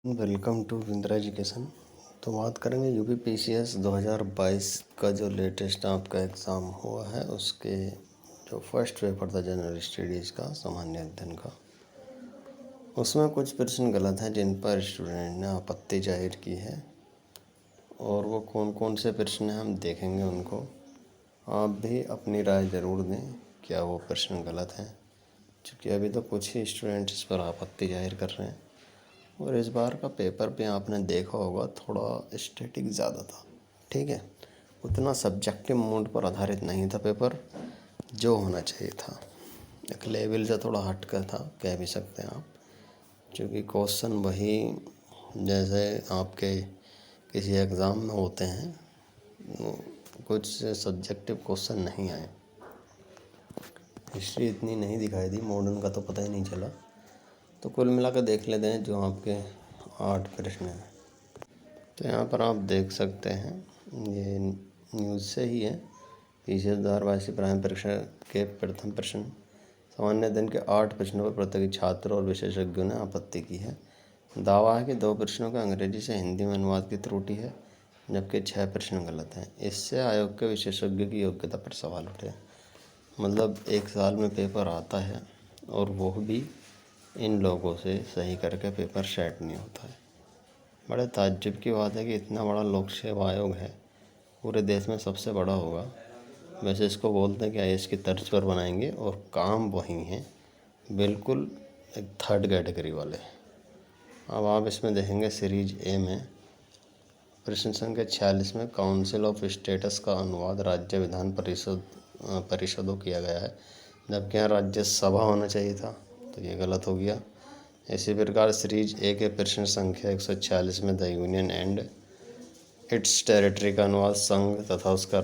Welcome to विंद्रा education. तो बात करेंगे यूपी पीसीएस 2022 का जो लेटेस्ट आपका एग्ज़ाम हुआ है उसके जो फर्स्ट पेपर था जनरल स्टडीज़ का सामान्य अध्ययन का, उसमें कुछ प्रश्न गलत हैं जिन पर स्टूडेंट ने आपत्ति जाहिर की है। और वो कौन कौन से प्रश्न हैं हम देखेंगे उनको। आप भी अपनी राय ज़रूर दें क्या वो प्रश्न गलत हैं, क्योंकि अभी तो कुछ ही स्टूडेंट इस पर आपत्ति जाहिर कर रहे हैं। और इस बार का पेपर भी आपने देखा होगा थोड़ा स्टैटिक ज़्यादा था, ठीक है, उतना सब्जेक्टिव मोड पर आधारित नहीं था पेपर जो होना चाहिए था। एक लेवल से थोड़ा हट कर था कह भी सकते हैं आप, क्योंकि क्वेश्चन वही जैसे आपके किसी एग्ज़ाम में होते हैं, कुछ सब्जेक्टिव क्वेश्चन नहीं आए। हिस्ट्री इतनी नहीं दिखाई दी, मॉडर्न का तो पता ही नहीं चला। तो कुल मिलाकर देख लेते हैं जो आपके 8 प्रश्न हैं। तो यहाँ पर आप देख सकते हैं, ये न्यूज़ से ही है। पीसीएस 2022 प्राइम परीक्षा के प्रथम प्रश्न सामान्य अध्ययन के 8 प्रश्नों पर प्रतियोगी छात्रों और विशेषज्ञों ने आपत्ति की है। दावा है कि 2 प्रश्नों का अंग्रेजी से हिंदी में अनुवाद की त्रुटि है, जबकि 6 प्रश्न गलत हैं। इससे आयोग के विशेषज्ञों की योग्यता पर सवाल उठे। मतलब एक साल में पेपर आता है और वो भी इन लोगों से सही करके पेपर सेट नहीं होता है। बड़े ताज्जुब की बात है कि इतना बड़ा लोक सेवा आयोग है, पूरे देश में सबसे बड़ा होगा। वैसे इसको बोलते हैं कि आईएएस की तर्ज पर बनाएंगे और काम वही हैं, बिल्कुल एक थर्ड कैटेगरी वाले। अब आप इसमें देखेंगे सीरीज ए में प्रश्न संख्या 46 में काउंसिल ऑफ स्टेट्स का अनुवाद राज्य विधान परिषदों किया गया है, जबकि यहाँ राज्यसभा होना चाहिए था, तो ये गलत हो गया। इसी प्रकार सीरीज ए के प्रश्न संख्या 146 में the union and it's territory का अनुवाद संघ तथा उसका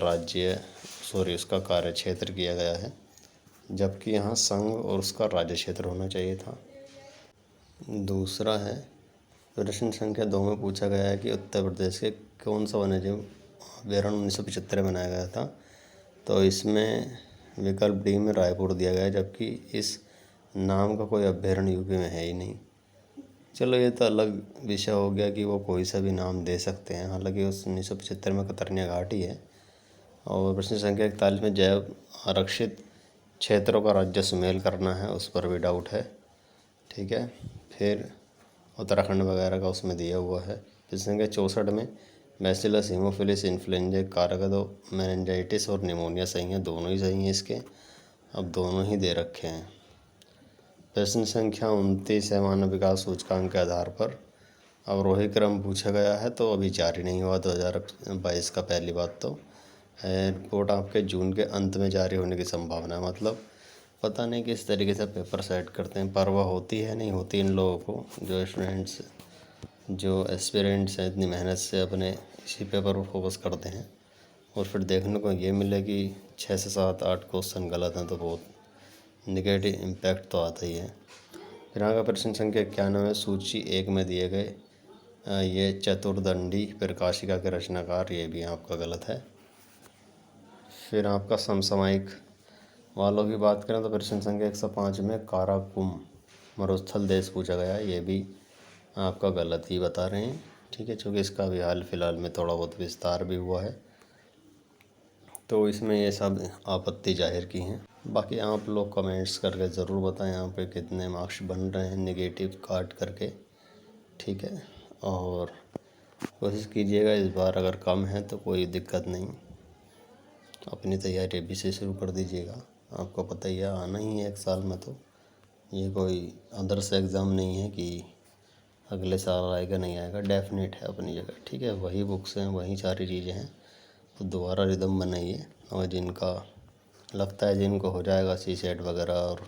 कार्य क्षेत्र किया गया है, जबकि यहाँ संघ और उसका राज्य क्षेत्र होना चाहिए था। दूसरा है प्रश्न संख्या 2 में पूछा गया है कि उत्तर प्रदेश के कौन सा वन्यजीव अभ्यारण्य 1975 में बनाया गया था। तो इसमें विकल्प डी में रायपुर दिया गया है, जबकि इस नाम का कोई अभ्यारण्य यूपी में है ही नहीं। चलो ये तो अलग विषय हो गया कि वो कोई सा भी नाम दे सकते हैं, हालांकि उस 1975 में कतरनिया घाट ही है। और प्रश्न संख्या 41 में जैव आरक्षित क्षेत्रों का राज्य सुमेल करना है, उस पर भी डाउट है, ठीक है। फिर उत्तराखंड वगैरह का उसमें दिया हुआ है। प्रश्न संख्या 64 में बैसिलस हीमोफिलिस इन्फ्लुएंजा कारक दो मेनिंजाइटिस और निमोनिया सही है, दोनों ही सही हैं इसके, अब दोनों ही दे रखे हैं। प्रश्न संख्या 29 है मानव विकास सूचकांक के आधार पर अवरोही क्रम पूछा गया है, तो अभी जारी नहीं हुआ 2022 का। पहली बात तो रिपोर्ट आपके जून के अंत में जारी होने की संभावना है। मतलब पता नहीं किस तरीके से पेपर सेट करते हैं, परवाह होती है नहीं होती इन लोगों को, जो स्टूडेंट्स जो एस्पिरेंट्स हैं इतनी मेहनत से अपने इसी पेपर पर फोकस करते हैं, और फिर देखने को ये मिले कि 6 से 7 8 क्वेश्चन गलत हैं, तो बहुत निगेटिव इम्पैक्ट तो आता ही है। फिर आगे प्रश्न संख्या 91 में सूची 1 में दिए गए ये चतुर्दंडी प्रकाशिका के रचनाकार, ये भी आपका गलत है। फिर आपका समसामयिक वालों की बात करें तो प्रश्न संख्या 105 में काराकुम मरुस्थल देश पूछा गया है, ये भी आपका गलत ही बता रहे हैं, ठीक है, चूँकि इसका भी हाल फिलहाल में थोड़ा बहुत विस्तार भी हुआ है, तो इसमें ये सब आपत्ति जाहिर की हैं। बाकी आप लोग कमेंट्स करके ज़रूर बताएं यहाँ पे कितने मार्क्स बन रहे हैं नेगेटिव काट करके, ठीक है। और कोशिश कीजिएगा इस बार अगर कम है तो कोई दिक्कत नहीं, अपनी तैयारी अभी से शुरू कर दीजिएगा। आपको पता ही है आना ही है एक साल में, तो ये कोई अदर्स एग्ज़ाम नहीं है कि अगले साल आएगा नहीं आएगा, डेफिनेट है अपनी जगह, ठीक है। वही बुक्स हैं, वही सारी चीज़ें हैं, तो दोबारा रिदम बनाइए। और जिनका लगता है जिनको हो जाएगा सीसेट वगैरह और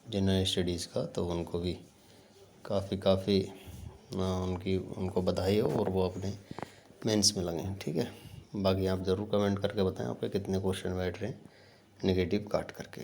जनरल स्टडीज़ का, तो उनको भी काफ़ी उनको बधाई हो और वो अपने मेंस में लगें, ठीक है। बाकी आप ज़रूर कमेंट करके बताएं आपके कितने क्वेश्चन बैठ रहे हैं नेगेटिव काट करके।